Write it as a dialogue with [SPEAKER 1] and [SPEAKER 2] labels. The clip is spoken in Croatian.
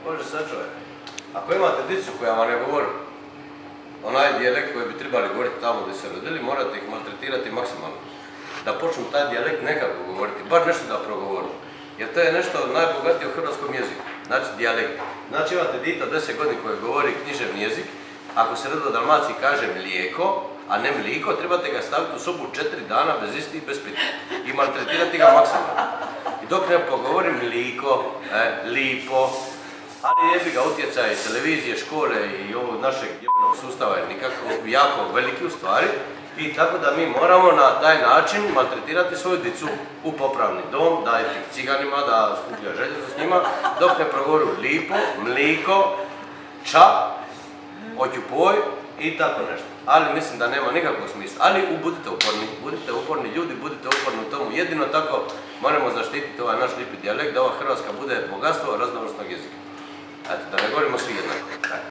[SPEAKER 1] Bože sačuvaj. Ako imate dicu koja vam ne govori onaj dijalekt koji bi trebali govoriti tamo gdje se rodili, morate ih maltretirati maksimalno. Da počnu taj dijalekt nekako govoriti, bar nešto da progovoru. Jer to je nešto najbogatije u hrvatskom jeziku, znači dijalekt. Znači imate dita 10 godina koje govori književni jezik, ako se radi o Dalmaciji kaže mlijeko, a ne mliko, trebate ga staviti u sobu 4 dana bez isti i bez pita. I maltretirati ga maksimalno. I dok ne pogovori mliko, lipo, ali jebi ga utjecaj televizije, škole i ovog našeg jebenog sustava je nikako jako veliki u stvari. I tako da mi moramo na taj način maltretirati svoju dicu u popravni dom, dajte ih ciganima, da skuplja željezo s njima, dok ne progovoru lipo, mliko, ča, oćupoj i tako nešto. Ali mislim da nema nikakvog smisla. Ali budite uporni ljudi, budite uporni u tomu. Jedino tako moramo zaštititi ovaj naš lipi dijalekt, da ova Hrvatska bude bogatstvo raznovrsnog jezika. Eto, da ne govorimo svi jednako.